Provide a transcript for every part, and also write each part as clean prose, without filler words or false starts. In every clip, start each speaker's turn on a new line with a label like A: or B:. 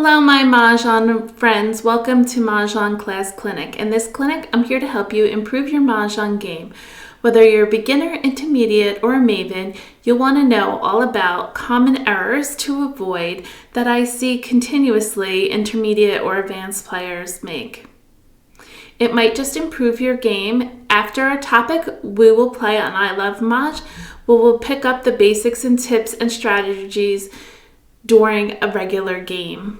A: Hello, my Mahjong friends. Welcome to Mah Jongg Class Clinic. In this clinic, I'm here to help you improve your Mahjong game. Whether you're a beginner, intermediate, or a maven, you'll want to know all about common errors to avoid that I see continuously intermediate or advanced players make. It might just improve your game. After our topic, we will play on ilovemahj, where we'll pick up the basics and tips and strategies during a regular game.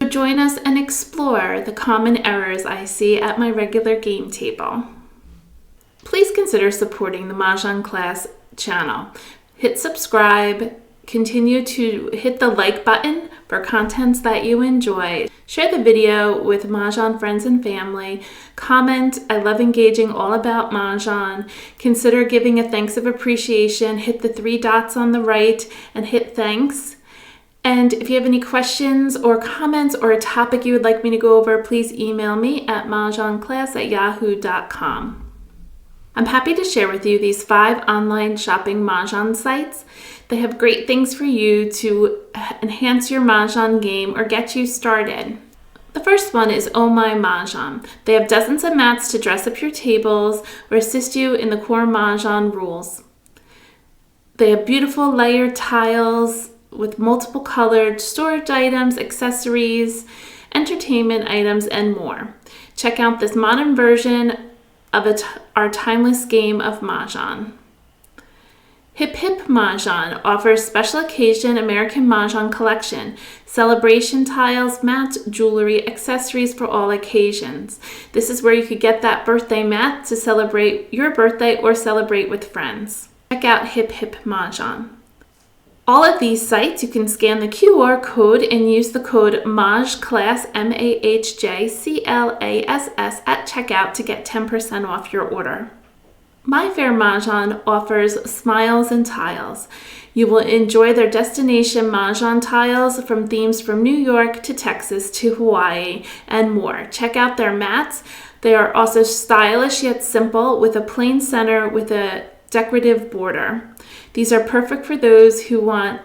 A: So join us and explore the common errors I see at my regular game table. Please consider supporting the Mah Jongg Class channel. Hit subscribe, continue to hit the like button for contents that you enjoy. Share the video with Mahjong friends and family. Comment, I love engaging all about Mahjong. Consider giving a thanks of appreciation. Hit the 3 dots on the right and hit thanks. And if you have any questions or comments or a topic you would like me to go over, please email me at mahjongclass@yahoo.com. I'm happy to share with you these 5 online shopping Mahjong sites. They have great things for you to enhance your Mahjong game or get you started. The first one is Oh My Mahjong. They have dozens of mats to dress up your tables or assist you in the core Mahjong rules. They have beautiful layered tiles with multiple colored storage items, accessories, entertainment items, and more. Check out this modern version of our timeless game of Mahjong. Hip Hip Mahjong offers special occasion American Mahjong collection, celebration tiles, mats, jewelry, accessories for all occasions. This is where you could get that birthday mat to celebrate your birthday or celebrate with friends. Check out Hip Hip Mahjong. All of these sites, you can scan the QR code and use the code MAHJ Class, MAHJCLASS at checkout to get 10% off your order. My Fair Mahjong offers smiles and tiles. You will enjoy their destination Mahjong tiles from themes from New York to Texas to Hawaii and more. Check out their mats. They are also stylish yet simple with a plain center with a decorative border. These are perfect for those who want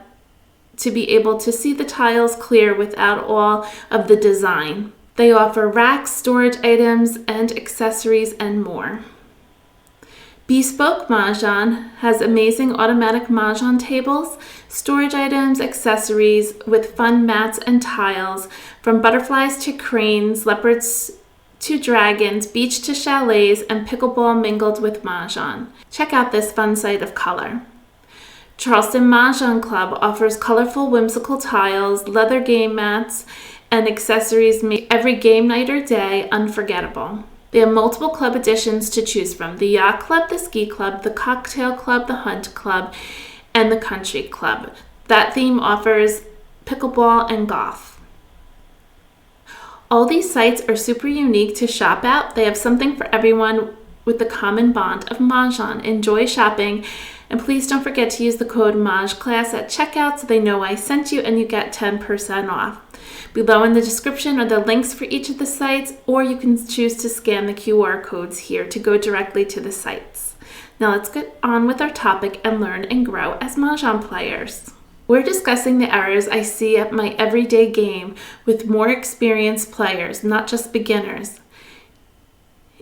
A: to be able to see the tiles clear without all of the design. They offer racks, storage items, and accessories, and more. Bespoke Mahjong has amazing automatic Mahjong tables, storage items, accessories with fun mats and tiles, from butterflies to cranes, leopards to dragons, beach to chalets, and pickleball mingled with Mahjong. Check out this fun site of color. Charleston Mahjong Club offers colorful, whimsical tiles, leather game mats, and accessories make every game night or day unforgettable. They have multiple club editions to choose from: the Yacht Club, the Ski Club, the Cocktail Club, the Hunt Club, and the Country Club. That theme offers pickleball and golf. All these sites are super unique to shop at. They have something for everyone with the common bond of Mahjong. Enjoy shopping, and please don't forget to use the code MAHJClass at checkout so they know I sent you and you get 10% off. Below in the description are the links for each of the sites, or you can choose to scan the QR codes here to go directly to the sites. Now let's get on with our topic and learn and grow as Mahjong players. We're discussing the errors I see at my everyday game with more experienced players, not just beginners.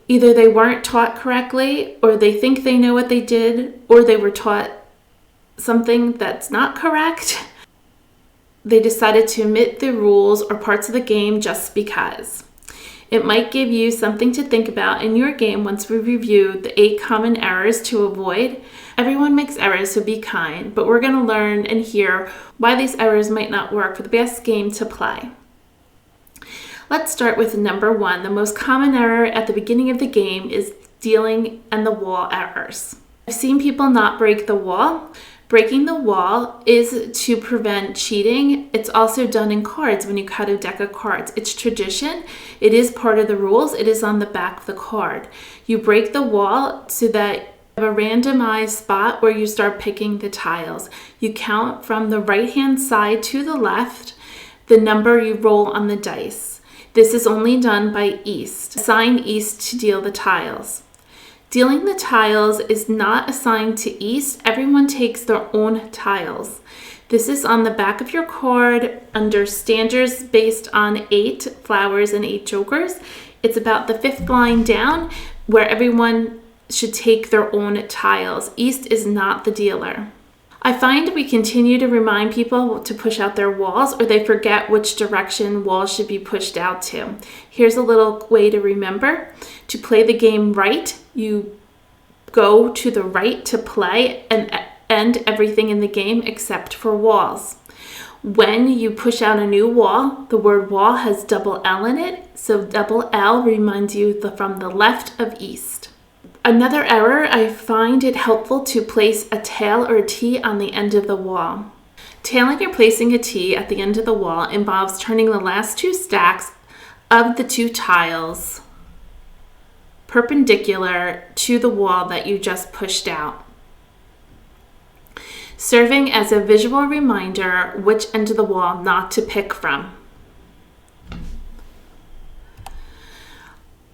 A: Either they weren't taught correctly, or they think they know what they did, or they were taught something that's not correct. They decided to omit the rules or parts of the game just because. It might give you something to think about in your game once we review the 8 common errors to avoid. Everyone makes errors, so be kind, but we're going to learn and hear why these errors might not work for the best game to play. Let's start with number 1. The most common error at the beginning of the game is dealing and the wall errors. I've seen people not break the wall. Breaking the wall is to prevent cheating. It's also done in cards when you cut a deck of cards. It's tradition. It is part of the rules. It is on the back of the card. You break the wall so that you have a randomized spot where you start picking the tiles. You count from the right-hand side to the left the number you roll on the dice. This is only done by East. Assign East to deal the tiles. Dealing the tiles is not assigned to East. Everyone takes their own tiles. This is on the back of your card under standards based on 8 flowers and 8 jokers. It's about the 5th line down where everyone should take their own tiles. East is not the dealer. I find we continue to remind people to push out their walls, or they forget which direction walls should be pushed out to. Here's a little way to remember. To play the game right, you go to the right to play and end everything in the game except for walls. When you push out a new wall, the word wall has double L in it, so double L reminds you from the left of east. Another error, I find it helpful to place a tail or a T on the end of the wall. Tailing or placing a T at the end of the wall involves turning the last 2 stacks of the 2 tiles perpendicular to the wall that you just pushed out, serving as a visual reminder which end of the wall not to pick from.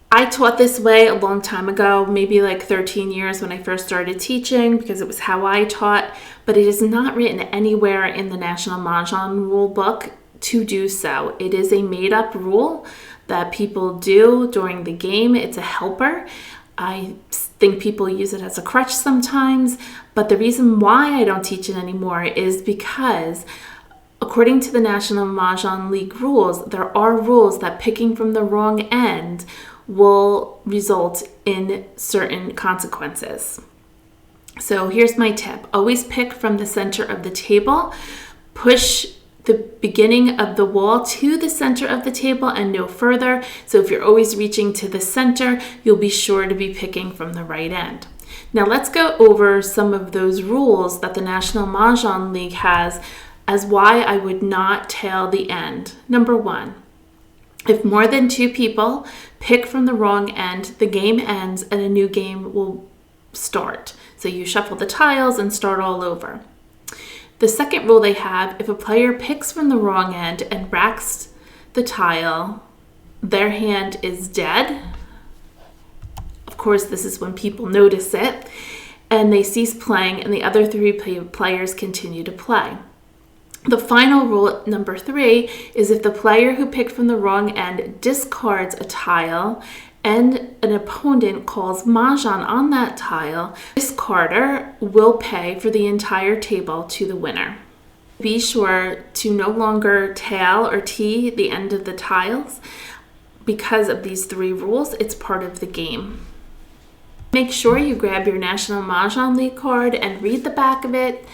A: I taught this way a long time ago, maybe like 13 years when I first started teaching, because it was how I taught, but it is not written anywhere in the National Mahjong rule book to do so. It is a made-up rule that people do during the game. It's a helper. I think people use it as a crutch sometimes, but the reason why I don't teach it anymore is because according to the National Mahjong League rules, there are rules that picking from the wrong end will result in certain consequences. So here's my tip. Always pick from the center of the table. Push the beginning of the wall to the center of the table and no further. So if you're always reaching to the center, you'll be sure to be picking from the right end. Now let's go over some of those rules that the National Mahjong League has as why I would not tail the end. Number 1, if more than 2 people pick from the wrong end, the game ends and a new game will start. So you shuffle the tiles and start all over. The second rule they have, if a player picks from the wrong end and racks the tile, their hand is dead. Of course, this is when people notice it, and they cease playing and the other 3 players continue to play. The final rule, number 3, is if the player who picked from the wrong end discards a tile and an opponent calls Mahjong on that tile, discarder will pay for the entire table to the winner. Be sure to no longer tail or tee the end of the tiles. Because of these 3 rules, it's part of the game. Make sure you grab your National Mahjong League card and read the back of it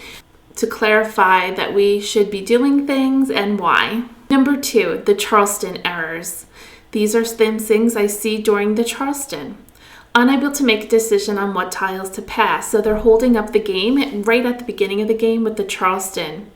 A: to clarify that we should be doing things and why. Number 2, the Charleston errors. These are things I see during the Charleston. Unable to make a decision on what tiles to pass, so they're holding up the game right at the beginning of the game with the Charleston.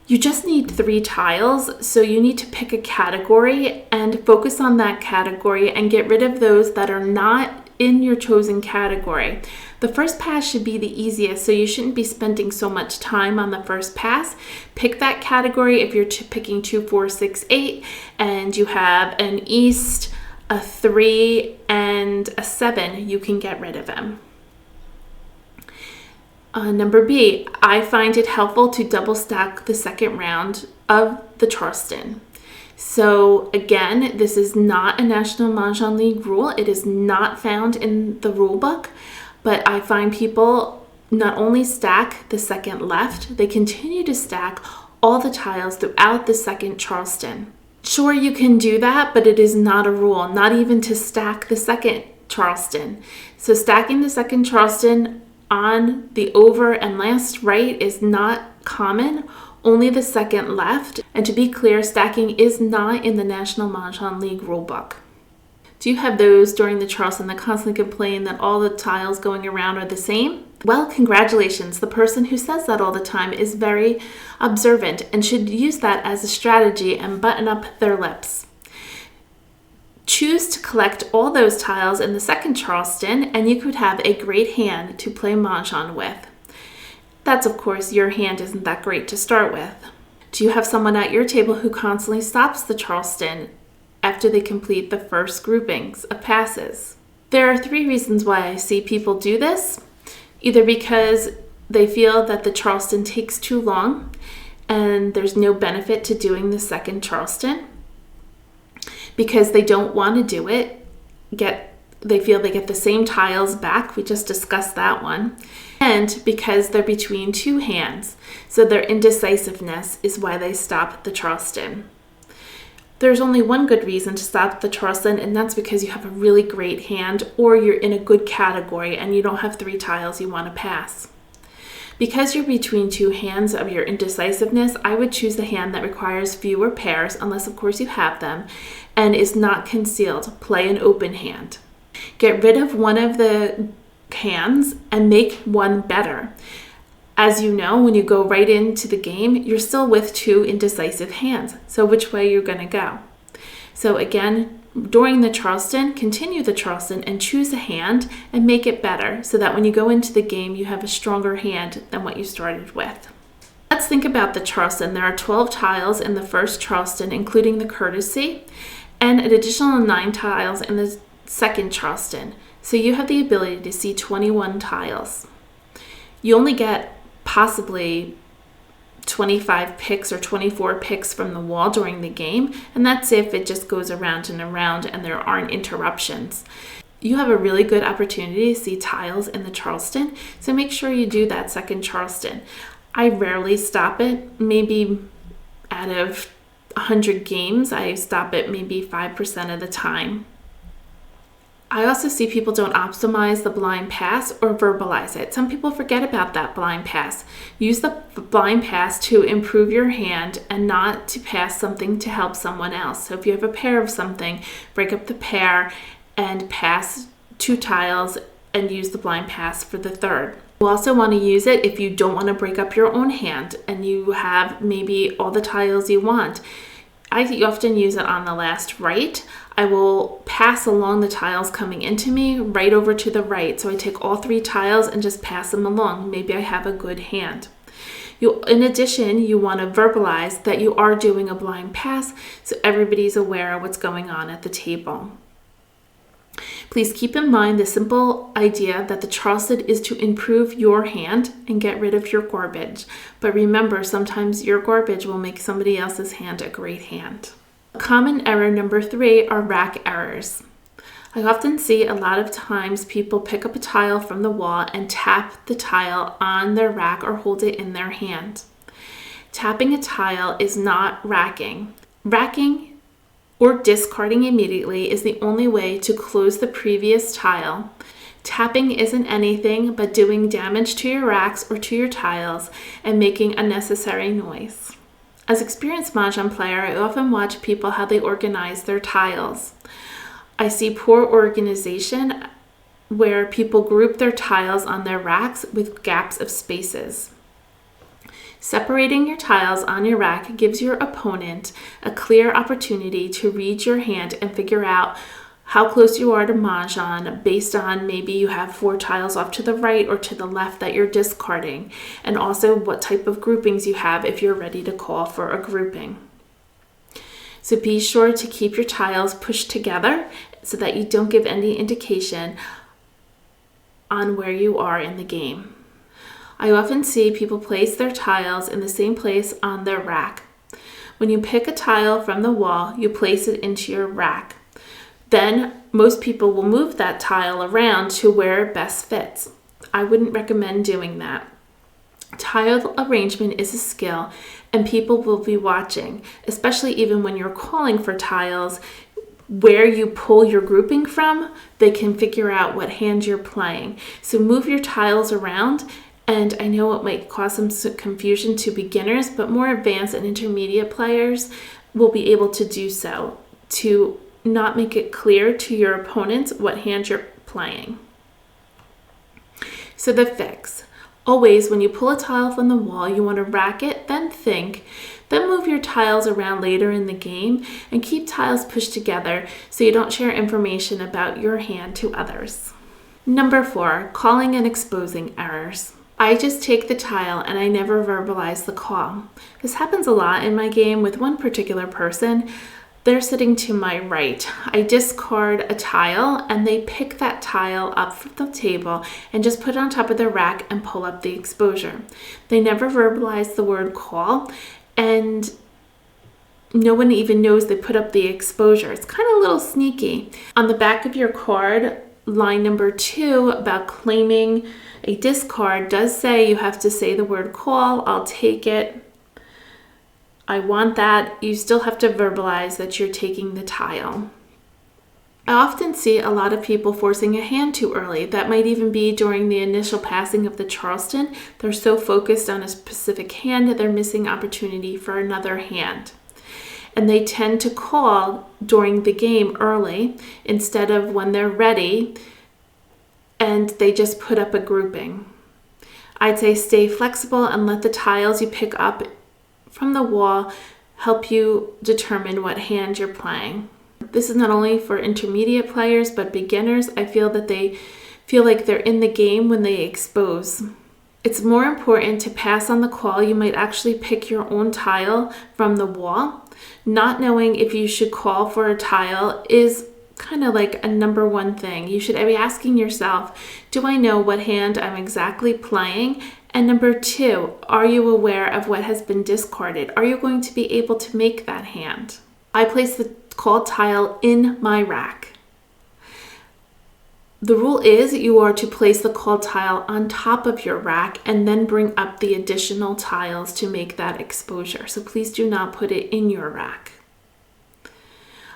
A: You just need 3 tiles, so you need to pick a category and focus on that category and get rid of those that are not in your chosen category. The first pass should be the easiest, so you shouldn't be spending so much time on the first pass. Pick that category if you're picking 2, 4, 6, 8, and you have an East, a 3, and a 7, you can get rid of them. Number B, I find it helpful to double stack the second round of the Charleston. So again, this is not a National Mahjong League rule. It is not found in the rule book, but I find people not only stack the second left, they continue to stack all the tiles throughout the second Charleston. Sure, you can do that, but it is not a rule, not even to stack the second Charleston. So stacking the second Charleston on the over and last right is not common, only the second left. And to be clear, stacking is not in the National Mahjong League rulebook. Do you have those during the Charleston that constantly complain that all the tiles going around are the same? Well, congratulations. The person who says that all the time is very observant and should use that as a strategy and button up their lips. Choose to collect all those tiles in the second Charleston and you could have a great hand to play Mahjong with. That's, of course, your hand isn't that great to start with. Do you have someone at your table who constantly stops the Charleston after they complete the first groupings of passes? There are 3 reasons why I see people do this. Either because they feel that the Charleston takes too long, and there's no benefit to doing the second Charleston because they don't want to do it. They feel they get the same tiles back. We just discussed that one. And because they're between two hands, so their indecisiveness is why they stop the Charleston. There's only one good reason to stop the Charleston, and that's because you have a really great hand or you're in a good category and you don't have 3 tiles you want to pass. Because you're between two hands of your indecisiveness, I would choose the hand that requires fewer pairs, unless of course you have them, and is not concealed. Play an open hand. Get rid of one of the hands and make one better. As you know, when you go right into the game, you're still with 2 indecisive hands. So which way you're going to go? So again, during the Charleston, continue the Charleston and choose a hand and make it better so that when you go into the game, you have a stronger hand than what you started with. Let's think about the Charleston. There are 12 tiles in the first Charleston, including the courtesy, and an additional 9 tiles in the second Charleston. So you have the ability to see 21 tiles. You only get possibly 25 picks or 24 picks from the wall during the game, and that's if it just goes around and around and there aren't interruptions. You have a really good opportunity to see tiles in the Charleston, so make sure you do that second Charleston. I rarely stop it. Maybe out of 100 games, I stop it maybe 5% of the time. I also see people don't optimize the blind pass or verbalize it. Some people forget about that blind pass. Use the blind pass to improve your hand and not to pass something to help someone else. So if you have a pair of something, break up the pair and pass 2 tiles and use the blind pass for the third. You also want to use it if you don't want to break up your own hand and you have maybe all the tiles you want. I often use it on the last right. I will pass along the tiles coming into me right over to the right. So I take all 3 tiles and just pass them along. Maybe I have a good hand. In addition, you want to verbalize that you are doing a blind pass so everybody's aware of what's going on at the table. Please keep in mind the simple idea that the Charleston is to improve your hand and get rid of your garbage. But remember, sometimes your garbage will make somebody else's hand a great hand. Common error number 3 are rack errors. I often see a lot of times people pick up a tile from the wall and tap the tile on their rack or hold it in their hand. Tapping a tile is not racking. Racking or discarding immediately is the only way to close the previous tile. Tapping isn't anything but doing damage to your racks or to your tiles and making unnecessary noise. As experienced Mahjong player, I often watch people how they organize their tiles. I see poor organization where people group their tiles on their racks with gaps of spaces. Separating your tiles on your rack gives your opponent a clear opportunity to read your hand and figure out how close you are to Mahjong based on maybe you have 4 tiles off to the right or to the left that you're discarding, and also what type of groupings you have if you're ready to call for a grouping. So be sure to keep your tiles pushed together so that you don't give any indication on where you are in the game. I often see people place their tiles in the same place on their rack. When you pick a tile from the wall, you place it into your rack. Then most people will move that tile around to where it best fits. I wouldn't recommend doing that. Tile arrangement is a skill and people will be watching, especially even when you're calling for tiles. Where you pull your grouping from, they can figure out what hand you're playing. So move your tiles around. And I know it might cause some confusion to beginners, but more advanced and intermediate players will be able to do so to not make it clear to your opponents what hand you're playing. So the fix. Always, when you pull a tile from the wall, you want to rack it, then think, then move your tiles around later in the game and keep tiles pushed together so you don't share information about your hand to others. Number 4, calling and exposing errors. I just take the tile and I never verbalize the call. This happens a lot in my game with one particular person. They're sitting to my right. I discard a tile and they pick that tile up from the table and just put it on top of their rack and pull up the exposure. They never verbalize the word call, and no one even knows they put up the exposure. It's kind of a little sneaky. On the back of your card, line number 2 about claiming a discard does say you have to say the word call. I'll take it. I want that. You still have to verbalize that you're taking the tile. I often see a lot of people forcing a hand too early. That might even be during the initial passing of the Charleston. They're so focused on a specific hand that they're missing opportunity for another hand. And they tend to call during the game early instead of when they're ready, and they just put up a grouping. I'd say stay flexible and let the tiles you pick up from the wall help you determine what hand you're playing. This is not only for intermediate players, but beginners. I feel that they feel like they're in the game when they expose. It's more important to pass on the call. You might actually pick your own tile from the wall. Not knowing if you should call for a tile is kind of like a number one thing. You should be asking yourself, do I know what hand I'm exactly playing? And number 2, are you aware of what has been discarded? Are you going to be able to make that hand? I place the called tile in my rack. The rule is you are to place the called tile on top of your rack and then bring up the additional tiles to make that exposure. So please do not put it in your rack.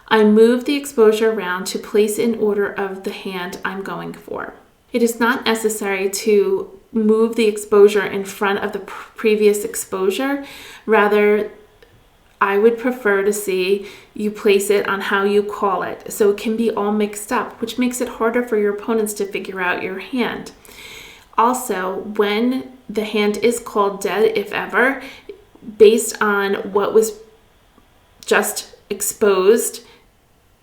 A: I move the exposure around to place in order of the hand I'm going for. It is not necessary to move the exposure in front of the previous exposure. Rather, I would prefer to see you place it on how you call it, so it can be all mixed up, which makes it harder for your opponents to figure out your hand. Also, when the hand is called dead, if ever, based on what was just exposed,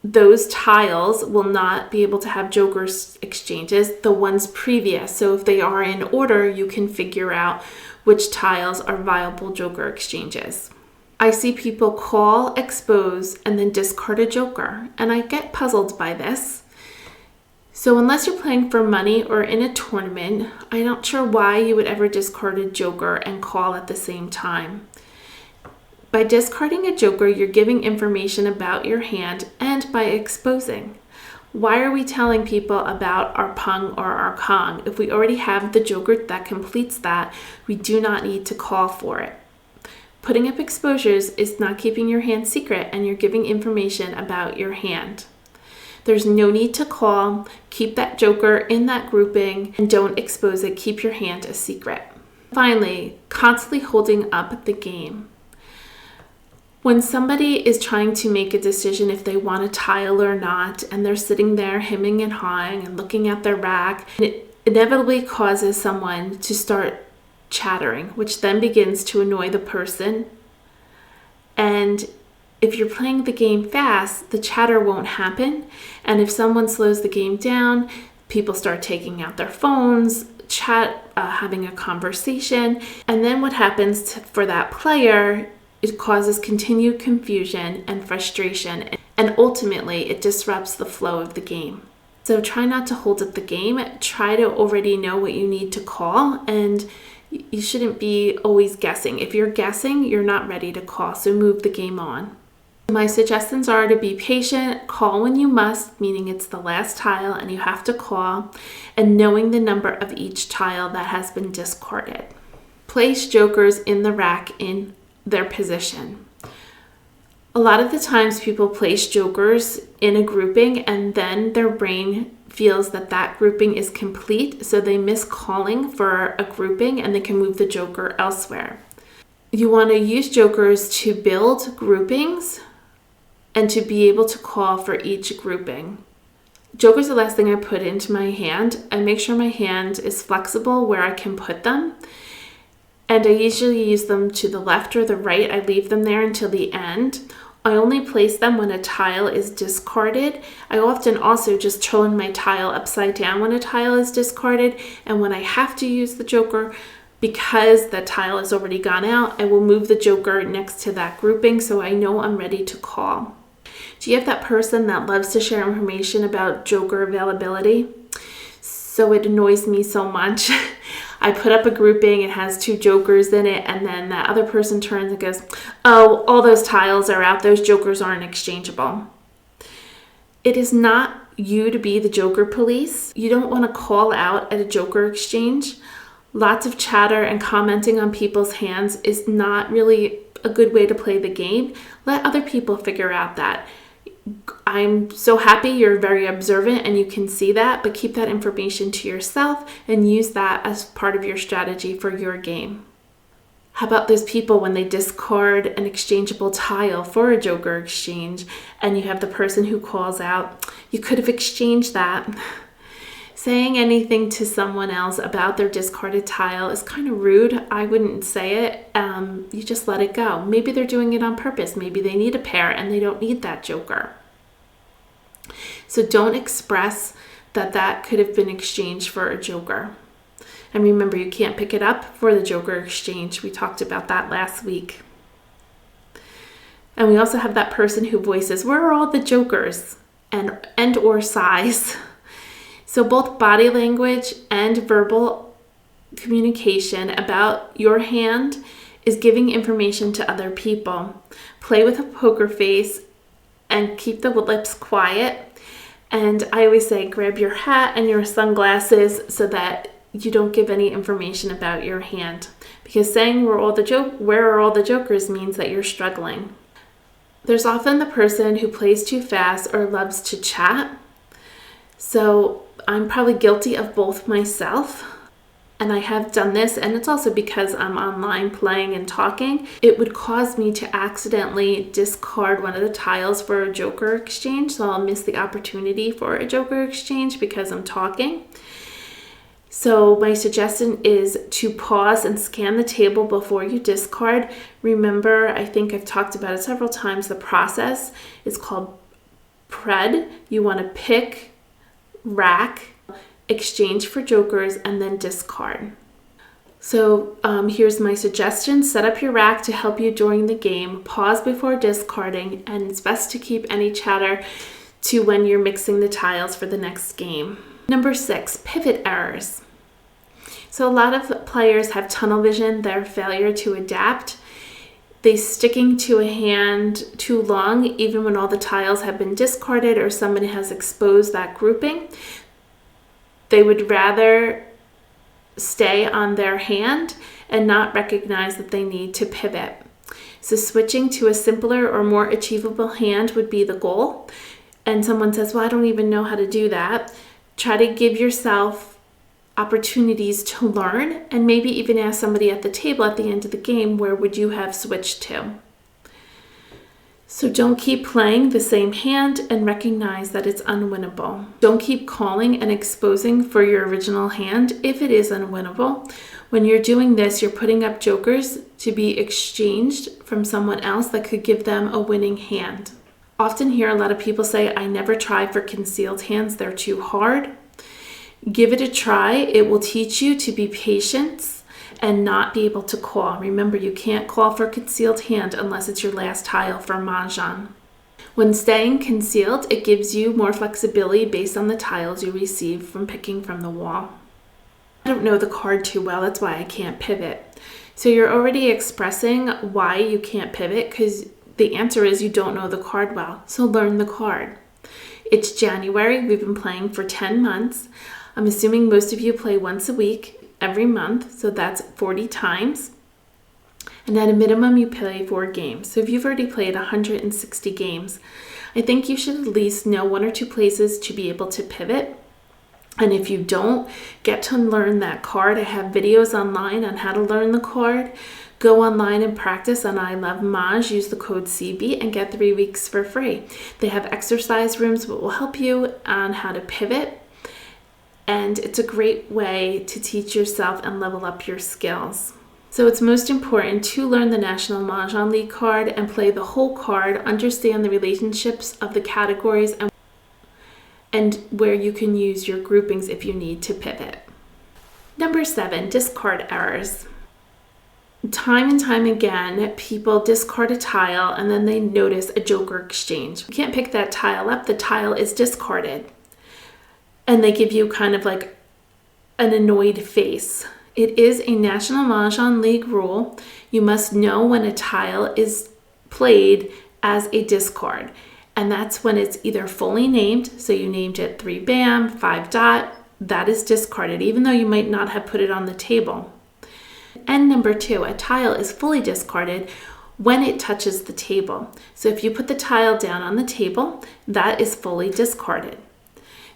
A: those tiles will not be able to have joker exchanges, the ones previous. So if they are in order, you can figure out which tiles are viable joker exchanges. I see people call, expose, and then discard a joker, and I get puzzled by this. So unless you're playing for money or in a tournament, I'm not sure why you would ever discard a joker and call at the same time. By discarding a joker, you're giving information about your hand and by exposing. Why are we telling people about our pung or our kong? If we already have the joker that completes that, we do not need to call for it. Putting up exposures is not keeping your hand secret, and you're giving information about your hand. There's no need to call. Keep that joker in that grouping and don't expose it. Keep your hand a secret. Finally, constantly holding up the game. When somebody is trying to make a decision if they want a tile or not, and they're sitting there hemming and hawing and looking at their rack, it inevitably causes someone to start chattering, which then begins to annoy the person. And if you're playing the game fast, the chatter won't happen. And if someone slows the game down, people start taking out their phones, having a conversation. And then what happens for that player, it causes continued confusion and frustration. And ultimately, it disrupts the flow of the game. So try not to hold up the game. Try to already know what you need to call, and you shouldn't be always guessing. If you're guessing, you're not ready to call, so move the game on. My suggestions are to be patient, call when you must, meaning it's the last tile and you have to call, and knowing the number of each tile that has been discarded. Place jokers in the rack in their position. A lot of the times people place jokers in a grouping and then their brain feels that that grouping is complete, so they miss calling for a grouping and they can move the joker elsewhere. You want to use jokers to build groupings and to be able to call for each grouping. Jokers are the last thing I put into my hand. I make sure my hand is flexible where I can put them, and I usually use them to the left or the right. I leave them there until the end. I only place them when a tile is discarded. I often also just turn my tile upside down when a tile is discarded, and when I have to use the joker, because the tile has already gone out, I will move the joker next to that grouping so I know I'm ready to call. Do you have that person that loves to share information about joker availability? So it annoys me so much. I put up a grouping, it has 2 jokers in it, and then that other person turns and goes, oh, all those tiles are out, those jokers aren't exchangeable. It is not you to be the joker police. You don't want to call out at a joker exchange. Lots of chatter and commenting on people's hands is not really a good way to play the game. Let other people figure out that. I'm so happy you're very observant and you can see that, but keep that information to yourself and use that as part of your strategy for your game. How about those people when they discard an exchangeable tile for a joker exchange and you have the person who calls out, you could have exchanged that. Saying anything to someone else about their discarded tile is kind of rude. I wouldn't say it. You just let it go. Maybe they're doing it on purpose. Maybe they need a pair and they don't need that joker. So don't express that could have been exchanged for a joker. And remember, you can't pick it up for the joker exchange. We talked about that last week. And we also have that person who voices, where are all the jokers? And or size. So both body language and verbal communication about your hand is giving information to other people. Play with a poker face and keep the lips quiet. And I always say, grab your hat and your sunglasses so that you don't give any information about your hand. Because saying where are all the jokers means that you're struggling. There's often the person who plays too fast or loves to chat. So I'm probably guilty of both myself. And I have done this, and it's also because I'm online playing and talking. It would cause me to accidentally discard one of the tiles for a joker exchange, so I'll miss the opportunity for a joker exchange because I'm talking. So my suggestion is to pause and scan the table before you discard. Remember, I think I've talked about it several times, the process is called pred. You want to pick, rack, exchange for jokers, and then discard. So here's my suggestion. Set up your rack to help you during the game. Pause before discarding, and it's best to keep any chatter to when you're mixing the tiles for the next game. Number 6, pivot errors. So a lot of players have tunnel vision, their failure to adapt. They sticking to a hand too long, even when all the tiles have been discarded or somebody has exposed that grouping. They would rather stay on their hand and not recognize that they need to pivot. So switching to a simpler or more achievable hand would be the goal. And someone says, well, I don't even know how to do that. Try to give yourself opportunities to learn and maybe even ask somebody at the table at the end of the game, where would you have switched to? So don't keep playing the same hand and recognize that it's unwinnable. Don't keep calling and exposing for your original hand if it is unwinnable. When you're doing this, you're putting up jokers to be exchanged from someone else that could give them a winning hand. Often hear a lot of people say, I never try for concealed hands, they're too hard. Give it a try. It will teach you to be patient and not be able to call. Remember, you can't call for concealed hand unless it's your last tile for Mahjong. When staying concealed, it gives you more flexibility based on the tiles you receive from picking from the wall. I don't know the card too well, that's why I can't pivot. So you're already expressing why you can't pivot because the answer is you don't know the card well. So learn the card. It's January. We've been playing for 10 months. I'm assuming most of you play once a week, every month, so that's 40 times. And at a minimum, you play 4 games. So if you've already played 160 games, I think you should at least know 1 or 2 places to be able to pivot. And if you don't get to learn that card, I have videos online on how to learn the card. Go online and practice on ilovemahj. Use the code CB and get 3 weeks for free. They have exercise rooms that will help you on how to pivot. And it's a great way to teach yourself and level up your skills. So it's most important to learn the National Mahjong League card and play the whole card, understand the relationships of the categories and where you can use your groupings if you need to pivot. Number 7, discard errors. Time and time again, people discard a tile and then they notice a joker exchange. You can't pick that tile up, the tile is discarded. And they give you kind of like an annoyed face. It is a National Mahjong League rule. You must know when a tile is played as a discard. And that's when it's either fully named, so you named it 3 bam, 5 dot, that is discarded, even though you might not have put it on the table. And number 2, a tile is fully discarded when it touches the table. So if you put the tile down on the table, that is fully discarded.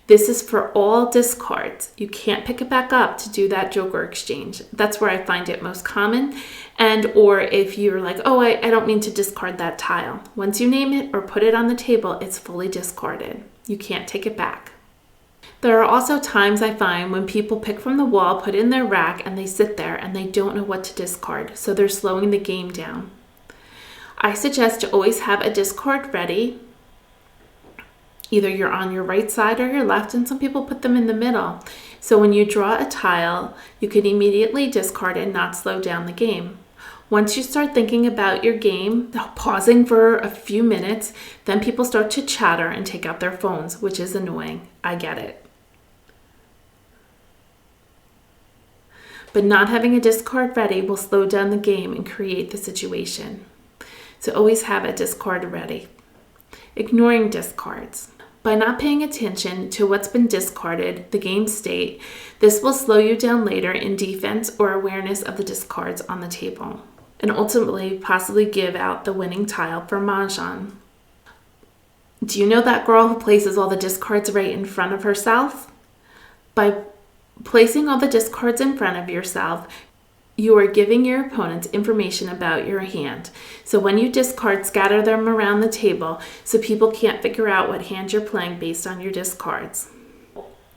A: This is for all discards. You can't pick it back up to do that joker exchange. That's where I find it most common. And or if you're like, oh, I don't mean to discard that tile. Once you name it or put it on the table, it's fully discarded. You can't take it back. There are also times I find when people pick from the wall, put it in their rack, and they sit there and they don't know what to discard. So they're slowing the game down. I suggest to always have a discard ready. Either you're on your right side or your left, and some people put them in the middle. So when you draw a tile, you can immediately discard and not slow down the game. Once you start thinking about your game, pausing for a few minutes, then people start to chatter and take out their phones, which is annoying. I get it. But not having a discard ready will slow down the game and create the situation. So always have a discard ready. Ignoring discards. By not paying attention to what's been discarded, the game state, this will slow you down later in defense or awareness of the discards on the table, and ultimately possibly give out the winning tile for Mahjong. Do you know that girl who places all the discards right in front of herself? By placing all the discards in front of yourself, you are giving your opponents information about your hand. So when you discard, scatter them around the table so people can't figure out what hand you're playing based on your discards.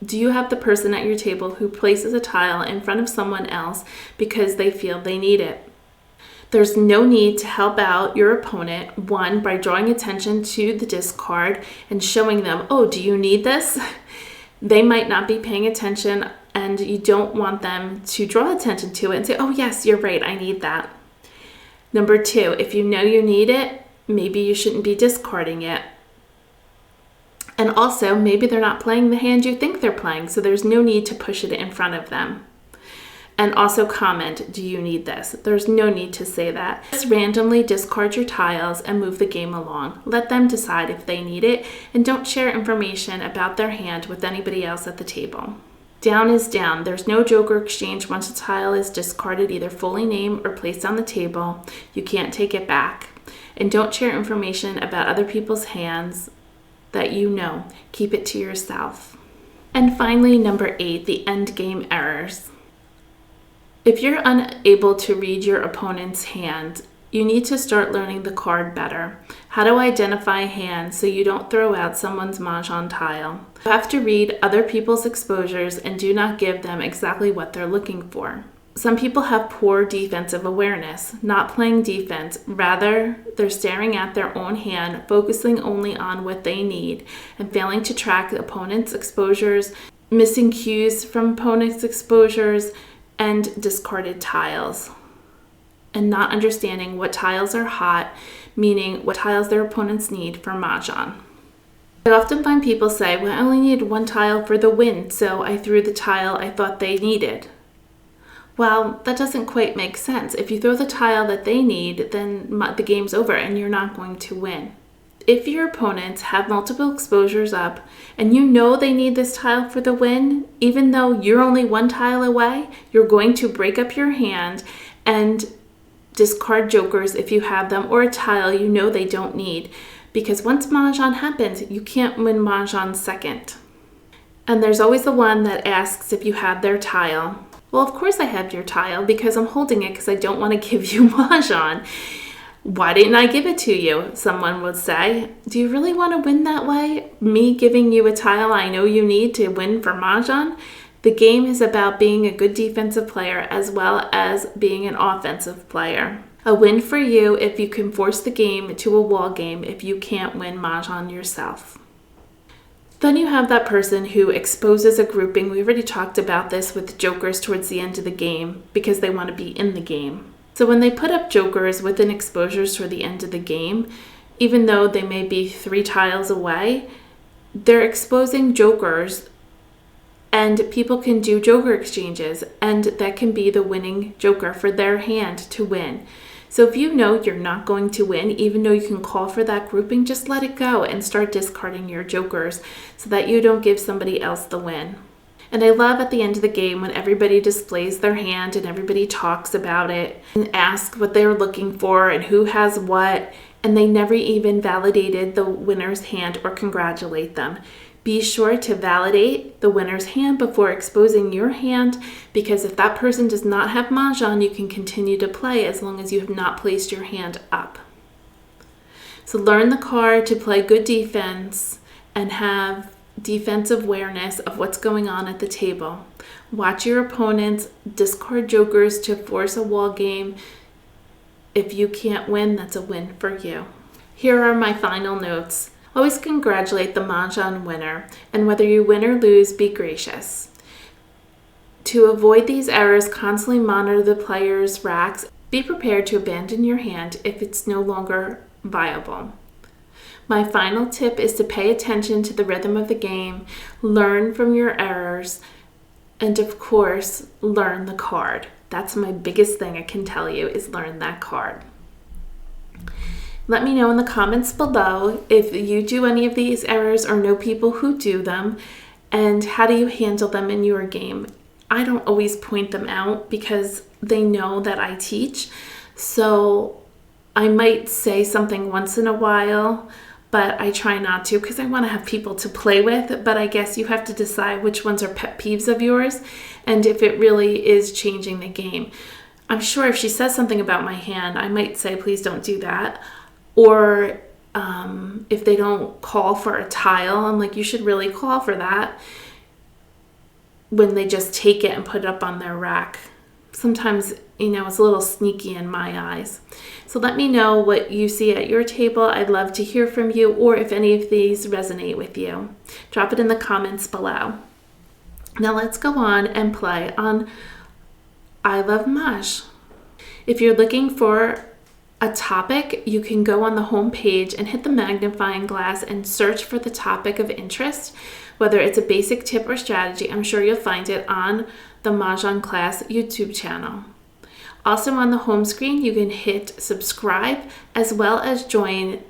A: Do you have the person at your table who places a tile in front of someone else because they feel they need it? There's no need to help out your opponent, one, by drawing attention to the discard and showing them, oh, do you need this? They might not be paying attention, and you don't want them to draw attention to it and say, oh yes, you're right, I need that. Number 2, if you know you need it, maybe you shouldn't be discarding it. And also, maybe they're not playing the hand you think they're playing, so there's no need to push it in front of them. And also comment, do you need this? There's no need to say that. Just randomly discard your tiles and move the game along. Let them decide if they need it, and don't share information about their hand with anybody else at the table. Down is down. There's no joker exchange once a tile is discarded, either fully named or placed on the table. You can't take it back. And don't share information about other people's hands that you know. Keep it to yourself. And finally, number 8, the endgame errors. If you're unable to read your opponent's hand, you need to start learning the card better. How to identify hands so you don't throw out someone's Mahjong tile. You have to read other people's exposures and do not give them exactly what they're looking for. Some people have poor defensive awareness, not playing defense. Rather, they're staring at their own hand, focusing only on what they need, and failing to track the opponent's exposures, missing cues from opponent's exposures, and discarded tiles. And not understanding what tiles are hot, meaning what tiles their opponents need for Mahjong. I often find people say, well, I only need one tile for the win, so I threw the tile I thought they needed. Well, that doesn't quite make sense. If you throw the tile that they need, then the game's over and you're not going to win. If your opponents have multiple exposures up and you know they need this tile for the win, even though you're only one tile away, you're going to break up your hand and discard jokers if you have them, or a tile you know they don't need. Because once Mahjong happens, you can't win Mahjong second. And there's always the one that asks if you have their tile. Well, of course I have your tile because I'm holding it because I don't want to give you Mahjong. Why didn't I give it to you? Someone would say. Do you really want to win that way? Me giving you a tile I know you need to win for Mahjong? The game is about being a good defensive player as well as being an offensive player. A win for you if you can force the game to a wall game if you can't win Mahjong yourself. Then you have that person who exposes a grouping. We already talked about this with jokers towards the end of the game because they want to be in the game. So when they put up jokers within exposures toward the end of the game, even though they may be 3 tiles away, they're exposing jokers and people can do joker exchanges, and that can be the winning joker for their hand to win. So if you know you're not going to win, even though you can call for that grouping, just let it go and start discarding your jokers so that you don't give somebody else the win. And I love at the end of the game when everybody displays their hand and everybody talks about it and asks what they're looking for and who has what, and they never even validated the winner's hand or congratulate them. Be sure to validate the winner's hand before exposing your hand, because if that person does not have Mahjong, you can continue to play as long as you have not placed your hand up. So learn the card to play good defense and have defensive awareness of what's going on at the table. Watch your opponents, discard jokers to force a wall game. If you can't win, that's a win for you. Here are my final notes. Always congratulate the Mahjong winner, and whether you win or lose, be gracious. To avoid these errors, constantly monitor the player's racks. Be prepared to abandon your hand if it's no longer viable. My final tip is to pay attention to the rhythm of the game, learn from your errors, and of course, learn the card. That's my biggest thing I can tell you, is learn that card. Let me know in the comments below if you do any of these errors or know people who do them, and how do you handle them in your game. I don't always point them out because they know that I teach, so I might say something once in a while, but I try not to because I want to have people to play with. But I guess you have to decide which ones are pet peeves of yours and if it really is changing the game. I'm sure if she says something about my hand, I might say, please don't do that. Or if they don't call for a tile, I'm like, you should really call for that, when they just take it and put it up on their rack. Sometimes, it's a little sneaky in my eyes. So let me know what you see at your table. I'd love to hear from you, or if any of these resonate with you. Drop it in the comments below. Now let's go on and play on ilovemahj. If you're looking for a topic, you can go on the home page and hit the magnifying glass and search for the topic of interest, whether it's a basic tip or strategy. I'm sure you'll find it on the Mah Jongg Class YouTube channel. Also on the home screen, you can hit subscribe as well as join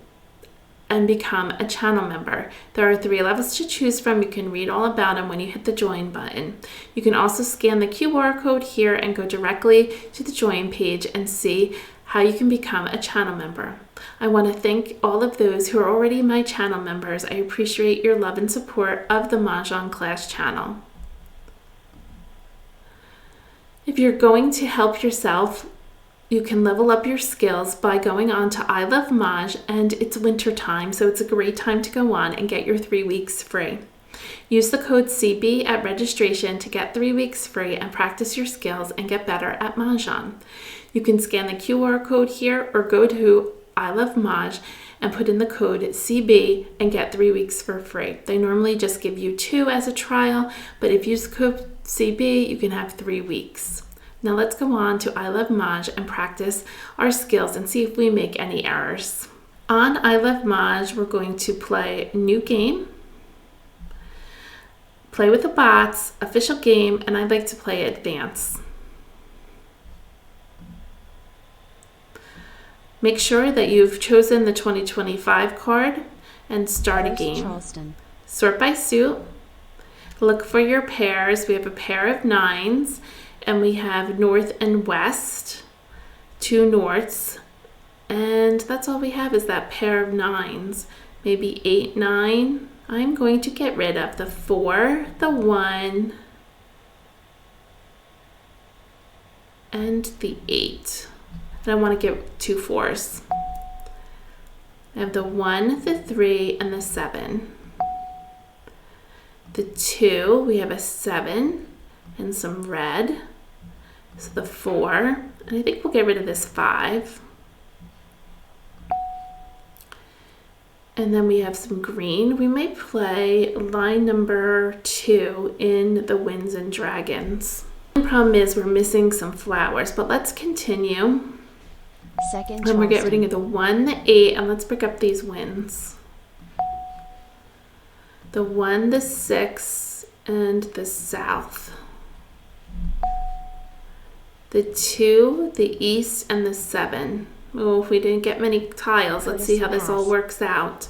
A: and become a channel member. There are 3 levels to choose from. You can read all about them when you hit the join button. You can also scan the QR code here and go directly to the join page and see how you can become a channel member. I want to thank all of those who are already my channel members. I appreciate your love and support of the Mah Jongg Class channel. If you're going to help yourself, you can level up your skills by going on to ilovemahj, and it's winter time, so it's a great time to go on and get your 3 weeks free. Use the code CB at registration to get 3 weeks free and practice your skills and get better at Mahjong. You can scan the QR code here or go to ilovemahj and put in the code CB and get 3 weeks for free. They normally just give you 2 as a trial, but if you use the code CB, you can have 3 weeks. Now let's go on to ilovemahj and practice our skills and see if we make any errors. On ilovemahj, we're going to play new game, play with the bots, official game, and I'd like to play advance. Make sure that you've chosen the 2025 card and start a game.
B: Charleston.
A: Sort by suit. Look for your pairs. We have a pair of 9s, and we have north and west, 2 norths, and that's all we have is that pair of 9s. Maybe 8, 9. I'm going to get rid of the 4, the 1, and the 8. And I want to get 2 4s. I have the 1, the 3, and the 7. The 2, we have a 7 and some red. So the 4, and I think we'll get rid of this 5. And then we have some green. We may play line number 2 in the Winds and Dragons. The problem is we're missing some flowers, but let's continue.
B: Second
A: Then we're
B: Charleston.
A: getting rid of the 1, the 8, and let's pick up these winds. The 1, the 6, and the south. The 2, the east, and the 7. Oh, if we didn't get many tiles, let's see how this all works out.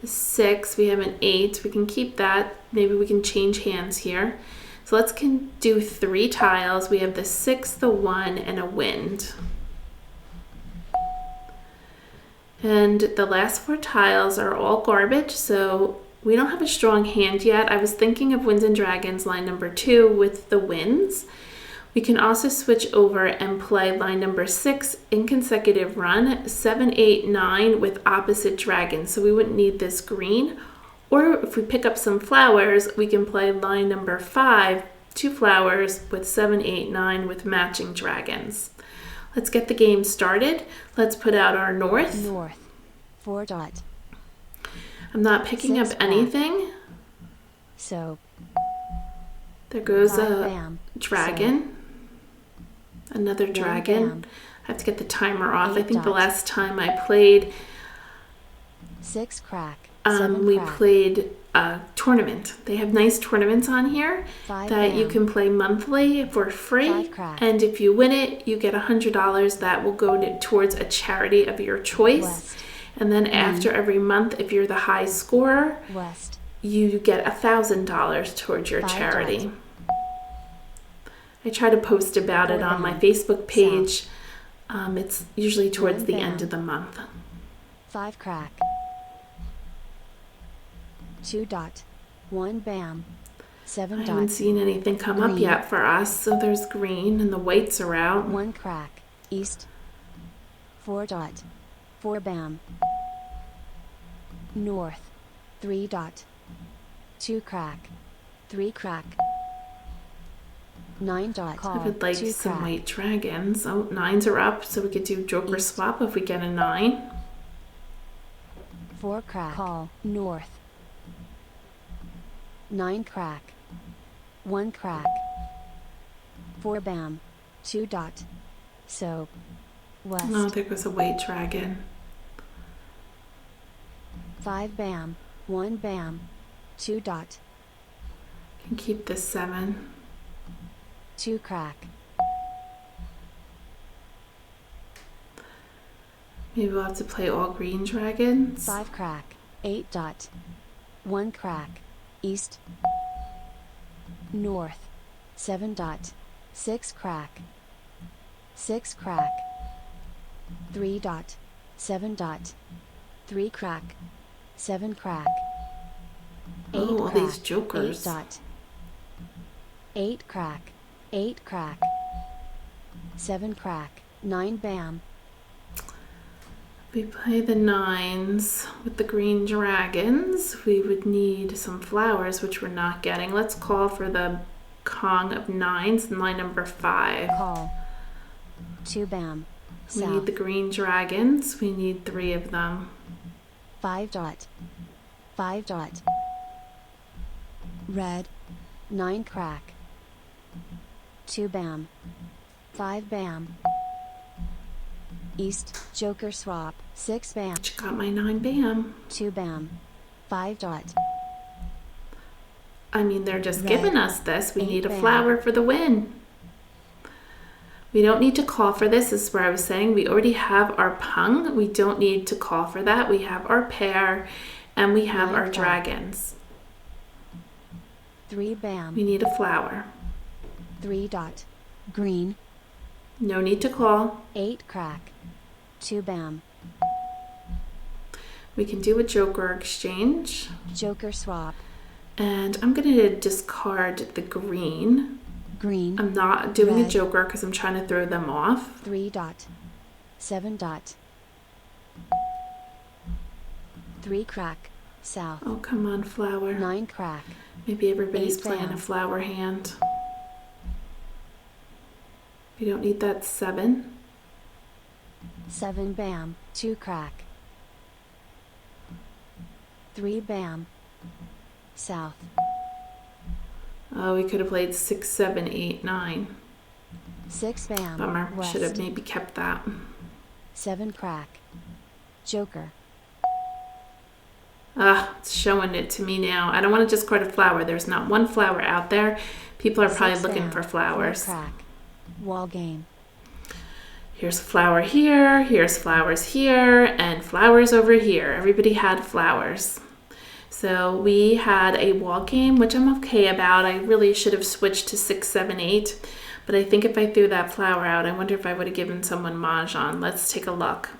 A: The 6, we have an 8. We can keep that. Maybe we can change hands here. So let's do 3 tiles. We have the 6, the 1, and a wind. And the last 4 tiles are all garbage, so we don't have a strong hand yet. I was thinking of Winds and Dragons line number 2 with the winds. We can also switch over and play line number 6 in consecutive run, 7, 8, 9 with opposite dragons. So we wouldn't need this green. Or if we pick up some flowers, we can play line number 5, 2 flowers with 7, 8, 9 with matching dragons. Let's get the game started. Let's put out our north.
B: North, 4 dot.
A: I'm not picking up anything.
B: So
A: there goes a
B: bam.
A: dragon. Another dragon.
B: Bam.
A: I have to get the timer off.
B: 8
A: I think the
B: dot.
A: last time I played,
B: 6 crack. 7
A: we
B: crack.
A: played a tournament. They have nice tournaments on here
B: 5
A: that you
B: bam.
A: can play monthly for free.
B: 5 crack.
A: And if you win it, you get $100 that will go towards a charity of your choice.
B: West.
A: And then after every month, if you're the high scorer,
B: West.
A: you get $1,000 towards your
B: 5
A: charity.
B: dot.
A: I try to post about it
B: 4
A: on my
B: bam.
A: Facebook page. It's usually towards
B: 1
A: the
B: bam.
A: end of the month.
B: 5 crack. 2 dot. 1 bam. 7
A: I haven't
B: dot.
A: seen anything come up
B: Green.
A: yet for us. So there's green and the whites are out.
B: 1 crack. East. 4 dot. 4 bam. North. 3 dot. 2 crack. 3 crack. 9 dot.
A: I
B: Call.
A: would like
B: 2
A: some
B: crack.
A: white dragons. Oh, 9s are up, so we could do Joker
B: East.
A: swap if we get a 9.
B: 4 crack. Call. North. 9 crack. 1 crack. 4 bam. 2 dot. So. West.
A: Oh, there goes a white dragon.
B: 5 bam. 1 bam. 2 dot.
A: Can keep this 7.
B: 2 crack.
A: Maybe we'll have to play all green dragons.
B: 5 crack. 8 dot. 1 crack. East. North. 7 dot. 6 crack. 6 crack. 3 dot. 7 dot. 3 crack. 7 crack. 8
A: Oh, all
B: crack.
A: these jokers.
B: 8 dot. 8 crack. 8 crack. 7 crack. 9 bam.
A: We play the 9s with the green dragons. We would need some flowers, which we're not getting. Let's call for the Kong of 9s in line number 5.
B: Call. 2 bam.
A: We
B: South.
A: need the green dragons. We need 3 of them.
B: 5 dot. 5 dot. Red. 9 crack. 2 bam. 5 bam. East. Joker swap. 6 bam.
A: She got my 9 bam.
B: 2 bam. 5 dot.
A: I mean, they're just
B: Red.
A: giving us this. We
B: 8
A: need a
B: bam.
A: flower for the win. We don't need to call for this. This is where I was saying we already have our pung. We don't need to call for that. We have our pair and we have
B: 9
A: our
B: crack.
A: dragons.
B: 3 bam.
A: We need a flower.
B: 3 dot. Green.
A: No need to call.
B: 8 crack. 2 bam.
A: We can do a joker exchange.
B: Joker swap.
A: And I'm going to discard the green.
B: Green.
A: I'm not doing a
B: Red.
A: joker because I'm trying to throw them off.
B: 3 dot. 7 dot. 3 crack. South.
A: Oh, come on, flower.
B: 9 crack.
A: Maybe everybody's
B: 8
A: playing
B: bam.
A: a flower hand. We don't need that 7.
B: 7 bam. 2 crack. 3 bam. South.
A: Oh, we could have played 6, 7, 8, 9.
B: 6 bam.
A: Bummer.
B: West.
A: Should have maybe kept that.
B: 7 crack. Joker.
A: It's showing it to me now. I don't want to discard a flower. There's not one flower out there. People are probably
B: 6
A: looking
B: down,
A: for flowers.
B: 4 crack. Wall game.
A: Here's a flower here, here's flowers here, and flowers over here. Everybody had flowers. So we had a wall game, which I'm okay about. I really should have switched to 6, 7, 8. But I think if I threw that flower out, I wonder if I would have given someone Mahjong. Let's take a look.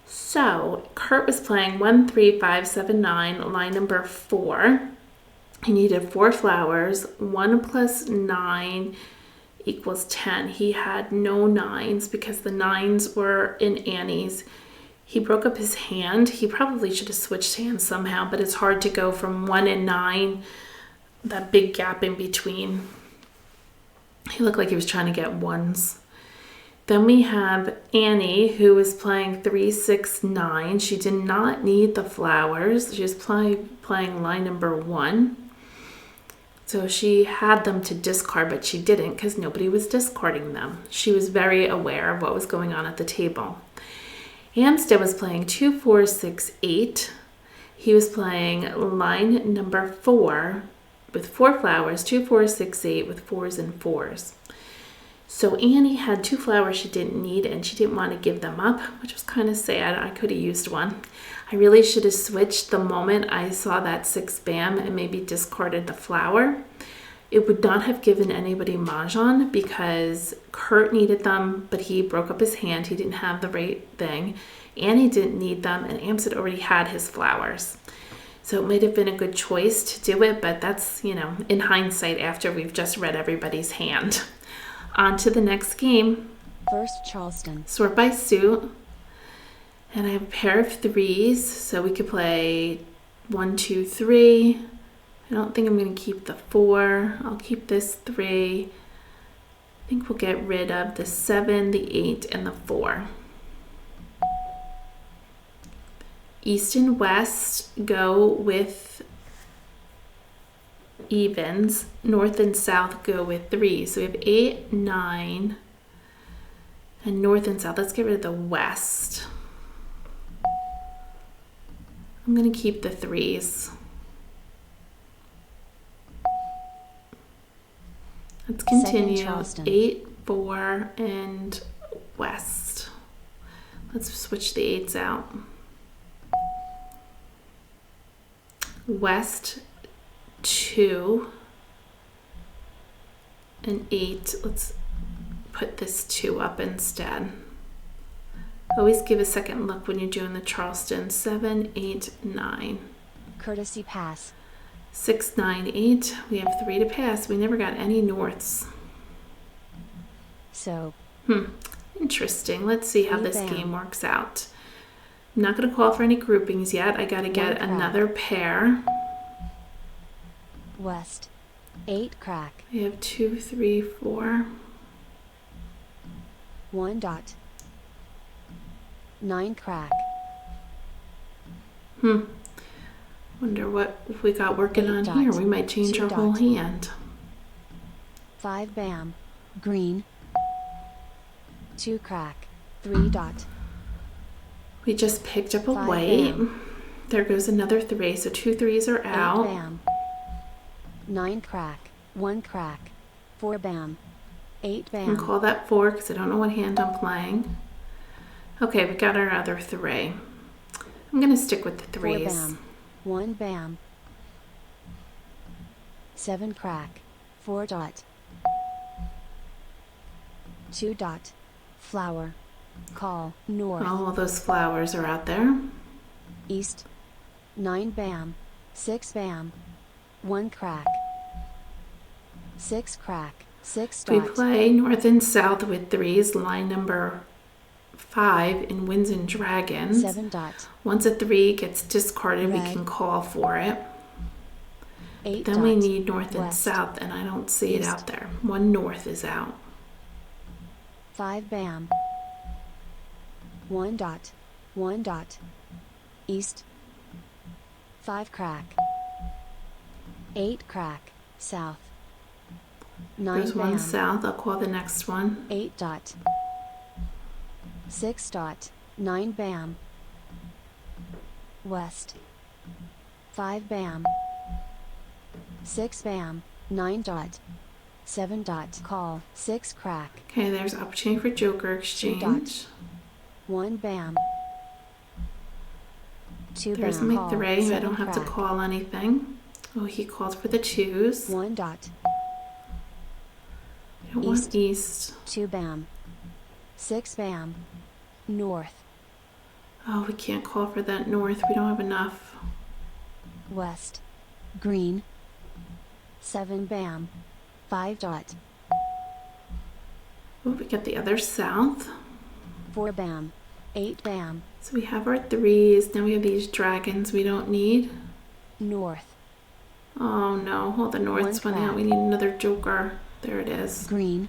A: So Kurt was playing 1, 3, 5, 7, 9, line number 4. He needed 4 flowers. 1 plus 9 equals 10. He had no 9s because the 9s were in Annie's. He broke up his hand. He probably should have switched hands somehow, but it's hard to go from 1 and 9, that big gap in between. He looked like he was trying to get 1s. Then we have Annie, who was playing 3, 6, 9. She did not need the flowers. She was playing line number 1. So she had them to discard, but she didn't because nobody was discarding them. She was very aware of what was going on at the table. Amstead was playing 2, 4, 6, 8. He was playing line number 4 with 4 flowers, 2, 4, 6, 8 with 4s and 4s. So Annie had 2 flowers she didn't need and she didn't want to give them up, which was kind of sad. I could have used one. I really should have switched the moment I saw that 6 bam and maybe discarded the flower. It would not have given anybody Mahjong because Kurt needed them, but he broke up his hand. He didn't have the right thing. Annie didn't need them, and Amstead already had his flowers. So it might have been a good choice to do it, but that's, in hindsight after we've just read everybody's hand. On to the next game.
B: First Charleston.
A: Sort by suit. And I have a pair of 3s, so we could play 1, 2, 3. I don't think I'm going to keep the 4. I'll keep this 3. I think we'll get rid of the 7, the 8, and the 4. East and West go with evens. North and South go with 3s. So we have 8, 9, and North and South. Let's get rid of the West. I'm going to keep the 3s. Let's continue. 8, 4, and West. Let's switch the 8s out. West, 2, and 8. Let's put this 2 up instead. Always give a second look when you're doing the Charleston. 7, 8, 9.
B: Courtesy pass.
A: 6, 9, 8. We have 3 to pass. We never got any norths.
B: So.
A: Interesting. Let's see how this
B: bam.
A: game works out. I'm not going to call for any groupings yet. I got to get another pair.
B: West. 8 crack.
A: We have 2, 3, 4.
B: 1 dot. 9 crack.
A: Wonder what we got working
B: 8
A: on
B: dot.
A: here. We might change
B: 2
A: our whole
B: dot.
A: hand.
B: 5 bam. Green. 2 crack. 3 dot.
A: We just picked up a
B: 5
A: white.
B: bam.
A: There goes another 3. So 2 3s are
B: 8
A: out.
B: bam. 9 crack. 1 crack. 4 bam. 8
A: I can
B: bam.
A: call that 4 because I don't know what hand I'm playing. Okay, we got our other 3. I'm going to stick with the
B: 4
A: 3s.
B: bam. 1 bam. 7 crack. 4 dot. 2 dot. Flower. Call. North.
A: All those flowers are out there.
B: East. 9 bam. 6 bam. 1 crack. 6 crack. 6
A: We
B: dot.
A: play north and south with 3s, line number 5 in Winds and Dragons.
B: 7 dot.
A: Once a 3 gets discarded, we
B: Red.
A: can call for it.
B: 8
A: Then
B: dot.
A: we need north and
B: West.
A: south, and I don't see it
B: East.
A: out there. 1 north is out.
B: 5 bam. 1 dot. 1 dot. East. 5 crack. 8 crack. South. 9
A: There's
B: bam.
A: 1 south. I'll call the next one.
B: 8 dot. 6 dot. 9 bam. West. 5 bam. 6 bam. 9 dot. 7 dot. Call. 6 crack.
A: Okay, there's opportunity for joker
B: 2
A: exchange.
B: dot. 1 bam. 2
A: There's
B: bam.
A: my
B: Call.
A: 3. I
B: 7
A: don't have to
B: crack.
A: call anything. Oh, he called for the 2s.
B: 1 dot.
A: I don't want east.
B: 2 bam. 6 bam. North.
A: Oh, we can't call for that north. We don't have enough.
B: West. Green. 7 bam. 5 dot.
A: Oh, we got the other south.
B: 4 bam. 8 bam.
A: So we have our 3s. Now we have these dragons we don't need.
B: North.
A: Oh no, all the norths went out. We need another joker. There it is.
B: Green.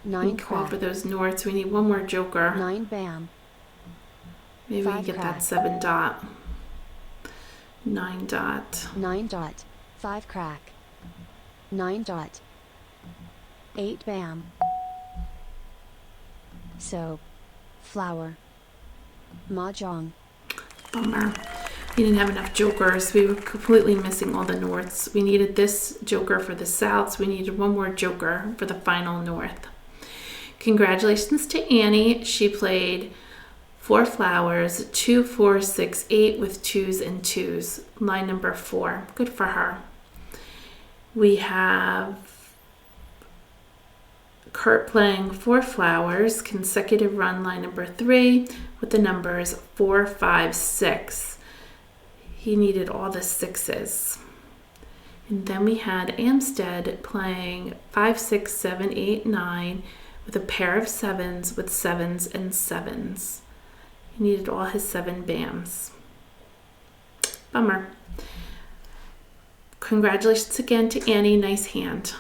B: 9
A: We call
B: crack.
A: for those norths. We need one more joker.
B: 9 bam.
A: Maybe we can
B: 5
A: get
B: crack.
A: that 7 dot. 9 dot.
B: 9 dot. 5 crack. 9 dot. 8 bam. Soap. Flower. Mah Jongg.
A: Bummer. We didn't have enough jokers. We were completely missing all the norths. We needed this joker for the souths. We needed one more joker for the final north. Congratulations to Annie. She played 4 flowers, 2, 4, 6, 8 with 2s and 2s. Line number 4. Good for her. We have Kurt playing 4 flowers, consecutive run, line number 3 with the numbers 4, 5, 6. He needed all the 6s. And then we had Amstead playing 5, 6, 7, 8, 9 with a pair of 7s with 7s and 7s. He needed all his 7 bams. Bummer. Congratulations again to Annie. Nice hand.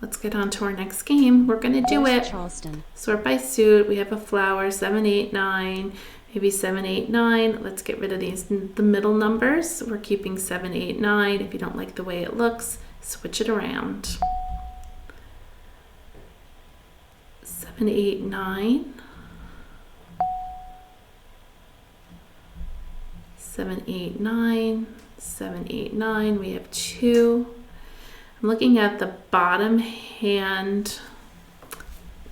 A: Let's get on to our next game. We're going to do it.
B: Charleston.
A: Sort by suit. We have a flower, 7, 8, 9, maybe 7, 8, 9. Let's get rid of the middle numbers. We're keeping 7, 8, 9. If you don't like the way it looks, switch it around. 7, 8, 9. 7, 8, 9. 7, 8, 9. We have 2. I'm looking at the bottom hand,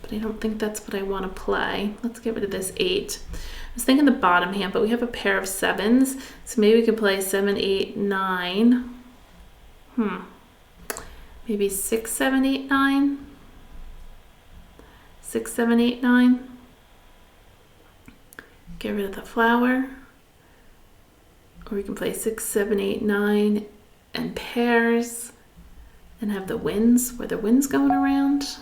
A: but I don't think that's what I want to play. Let's get rid of this 8. I was thinking the bottom hand, but we have a pair of 7s, so maybe we could play 7, 8, 9. Maybe 6, 7, 8, 9. 6, 7, 8, 9. Get rid of the flower. Or we can play 6, 7, 8, 9 and pairs. And have the winds, where the wind's going around.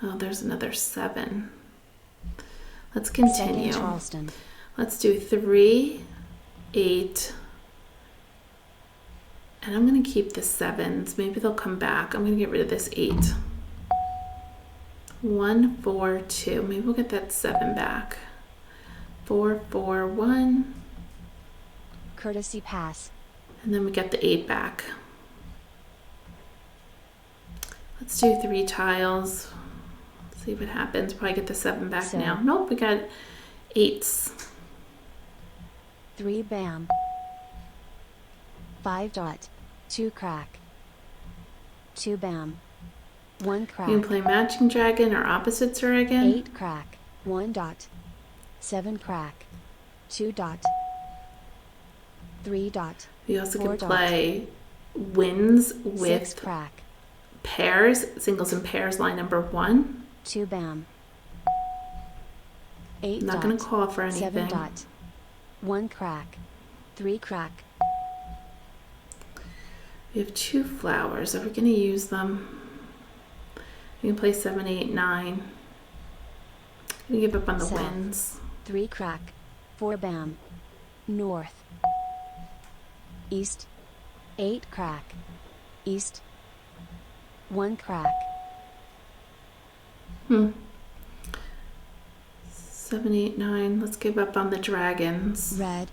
A: Oh, there's another 7. Let's continue.
B: Charleston.
A: Let's do 3, 8, and I'm going to keep the 7s. Maybe they'll come back. I'm going to get rid of this 8. 1, 4, 2. Maybe we'll get that 7 back. 4, 4, 1.
B: Courtesy pass.
A: And then we get the 8 back. Let's do 3 tiles. See what happens. Probably get the 7 back now. Nope, we got 8s.
B: 3 bam. 5 dot. 2 crack. 2 bam. 1 crack.
A: You can play matching dragon or opposite dragon.
B: 8 crack. 1 dot. 7 crack. 2 dot. 3 dot.
A: We also
B: 4
A: can play winds with
B: 6 crack.
A: pairs, singles and pairs, line number 1.
B: 2 bam. 8
A: I'm not
B: dot.
A: going to call for anything.
B: 7 dot. 1 crack. 3 crack.
A: We have 2 flowers. Are we going to use them? We can play 7, 8, 9. I'm going to give up on the
B: South.
A: winds.
B: 3 crack. 4 bam. North. East. 8 crack. East. 1 crack.
A: 7, 8, 9. Let's give up on the dragons.
B: Red.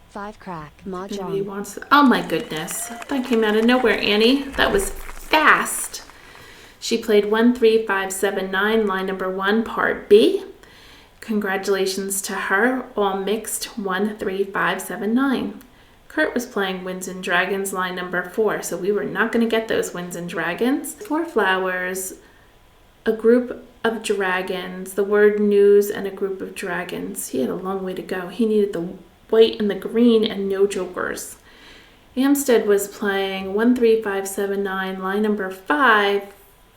B: 5 crack. Mah
A: Nobody
B: Jongg.
A: wants to. Oh my goodness. That came out of nowhere, Annie. That was fast. She played 1, 3, 5, 7, 9, line number 1, part B. Congratulations to her. All mixed 1, 3, 5, 7, 9. Kurt was playing Winds and Dragons line number 4, so we were not going to get those Winds and Dragons. 4 flowers, a group of dragons, the word news, and a group of dragons. He had a long way to go. He needed the white and the green and no jokers. Amstead was playing 1, 3, 5, 7, 9, line number 5,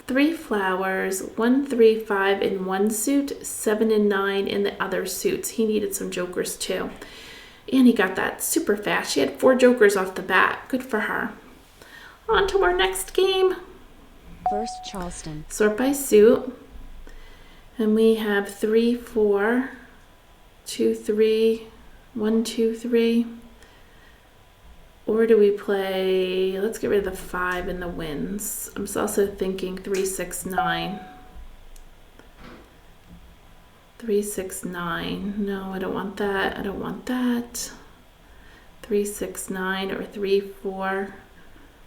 A: 3 flowers, 1, 3, 5 in one suit, 7 and 9 in the other suits. He needed some jokers too. And he got that super fast. She had 4 jokers off the bat. Good for her. On to our next game.
B: First Charleston.
A: Sort by suit. And we have 3, 4, 2, 3, 1, 2, 3. Or do we play, let's get rid of the 5 in the winds. I'm also thinking 3, 6, 9. 3, 6, 9. No, I don't want that. I don't want that. 3, 6, 9 or 3, 4,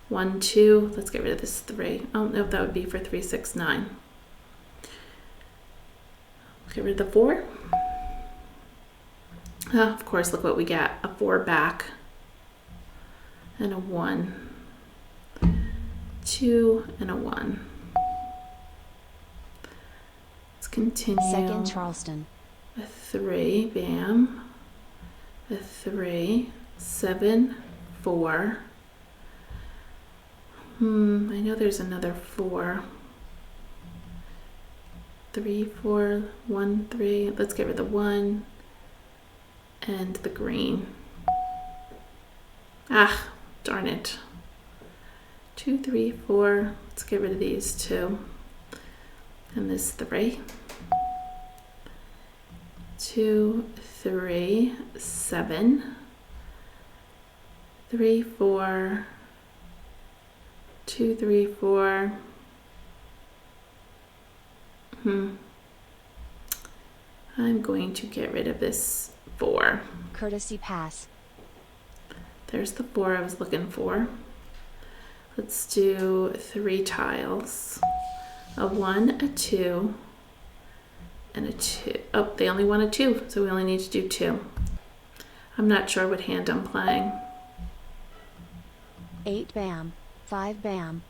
A: 1, 2. Let's get rid of this 3. I don't know if that would be for 3, 6, 9. Get rid of the 4. Oh, of course, look what we got. A 4 back. And a 1. 2 and a 1. Let's continue.
B: Second Charleston.
A: A 3, bam. A 3, 7, 4. I know there's another 4. 3, 4, 1, 3. Let's get rid of the 1 and the green. Ah, darn it. 2, 3, 4. Let's get rid of these 2. And this 3. 2, 3, 7. 3, 4. 2, 3, 4. I'm going to get rid of this 4.
B: Courtesy pass.
A: There's the 4 I was looking for. Let's do 3 tiles. A 1, a 2, and a 2. Oh, they only want a 2, so we only need to do 2. I'm not sure what hand I'm playing.
B: 8 bam, 5 bam,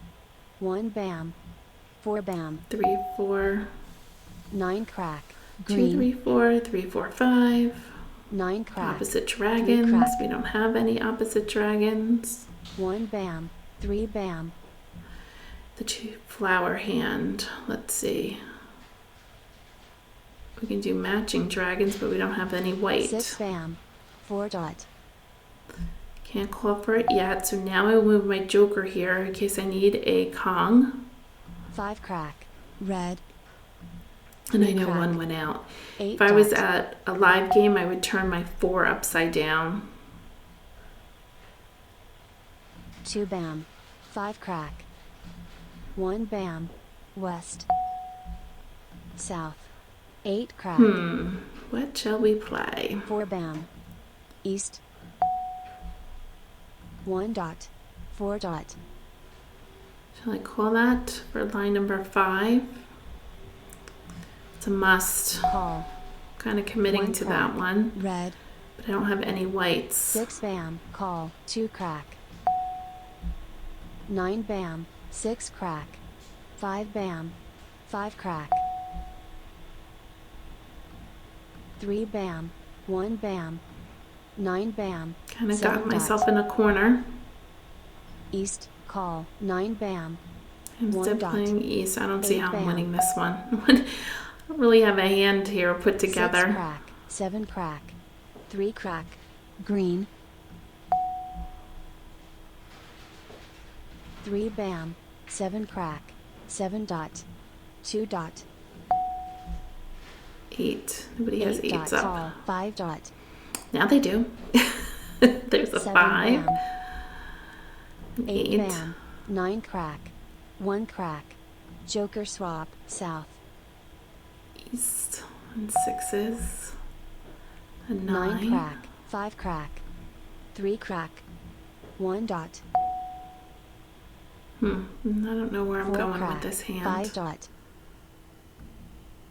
B: 1 bam, 4 bam,
A: 3, 4,
B: 9 crack,
A: 2,
B: green,
A: 3, 4, 3, 4, 5.
B: 9 crack,
A: Opposite dragons.
B: crack.
A: We don't have any opposite dragons.
B: 1 bam, 3 bam,
A: The 2 flower hand. Let's see. We can do matching dragons, but we don't have any white.
B: 6 bam, 4 dot,
A: Can't call for it yet, so now I will move my joker here in case I need a Kong.
B: 5 crack, red,
A: And I know
B: crack.
A: 1 went out.
B: 8
A: If I was
B: dot,
A: at a live game, I would turn my 4 upside down.
B: 2 bam, 5 crack, 1 bam, west, south, 8 crack,
A: What shall we play?
B: 4 bam, east, 1 dot, 4 dot,
A: Shall I call that for line number 5? It's a must.
B: call,
A: Kind of committing
B: 1
A: to
B: crack,
A: that one,
B: red,
A: but I don't have any whites.
B: 6 bam, call, 2 crack, 9 bam, 6 crack, 5 bam, 5 crack, 3 bam, 1 bam, 9 bam,
A: Kind of
B: 7
A: got myself
B: dot,
A: in a corner.
B: east, call, 9 bam,
A: I'm
B: 1
A: still
B: dot,
A: playing east. I don't see
B: 8
A: how I'm
B: bam.
A: winning this one. I don't really have a hand here put
B: 6
A: together.
B: crack, 7 crack, 3 crack, green, 3 bam, 7 crack, 7 dot, 2 dot,
A: 8. Nobody has
B: 8 dot,
A: eights up.
B: call, 5 dot,
A: Now they do. There's a
B: 7
A: 5.
B: bam, 8
A: 8.
B: bam, 9 crack, 1 crack, joker swap, south,
A: East. And 6s. A
B: 9
A: 9.
B: crack, 5 crack, 3 crack, 1 dot,
A: I don't know where I'm
B: 4
A: going
B: crack,
A: with this hand.
B: 5 dot,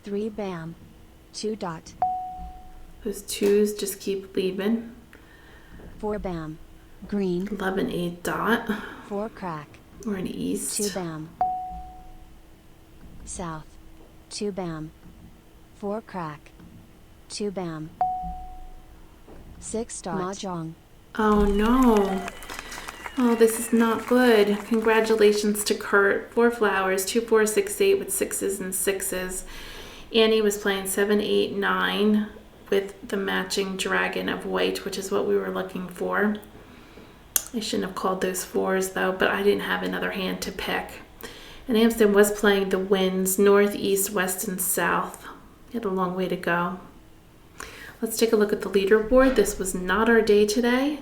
B: 3 bam, 2 dot,
A: Those 2s just keep leaving.
B: 4 bam, Green.
A: Love an 8 dot
B: 4 crack.
A: or an east.
B: 2 bam. South. 2 bam. 4 crack. 2 bam. 6 dot. Mah Jongg.
A: Oh no. Oh, this is not good. Congratulations to Kurt. 4 flowers, 2, 4, 6, 8 with 6s and 6s. Annie was playing 7, 8, 9 with the matching dragon of white, which is what we were looking for. I shouldn't have called those 4s though, but I didn't have another hand to pick. And Amston was playing the winds, north, east, west, and south. He had a long way to go. Let's take a look at the leaderboard. This was not our day today.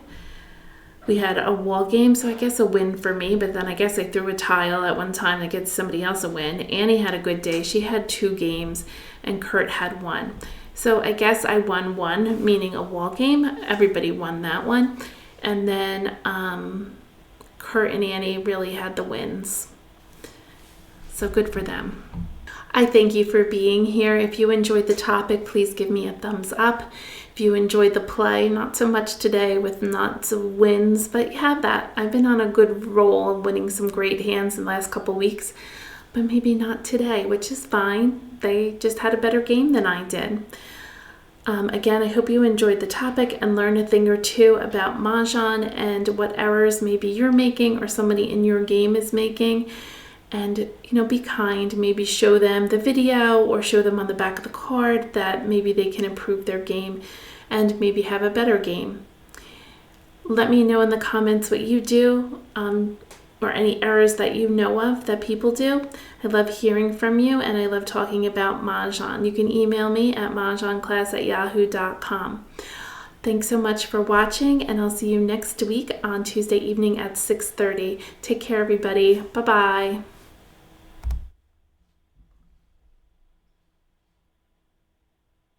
A: We had a wall game, so I guess a win for me, but then I guess I threw a tile at one time that gets somebody else a win. Annie had a good day. She had 2 games, and Kurt had 1. So I guess I won 1, meaning a wall game. Everybody won that one. And then Kurt and Annie really had the wins. So good for them. I thank you for being here. If you enjoyed the topic, please give me a thumbs up. If you enjoyed the play, not so much today with lots of wins, but you have that. I've been on a good roll of winning some great hands in the last couple weeks, but maybe not today, which is fine. They just had a better game than I did. Again, I hope you enjoyed the topic and learned a thing or two about Mahjong and what errors maybe you're making or somebody in your game is making. And, be kind. Maybe show them the video or show them on the back of the card that maybe they can improve their game and maybe have a better game. Let me know in the comments what you do or any errors that you know of that people do. I love hearing from you and I love talking about Mahjong. You can email me at mahjongclass@yahoo.com. Thanks so much for watching, and I'll see you next week on Tuesday evening at 6:30. Take care, everybody. Bye-bye.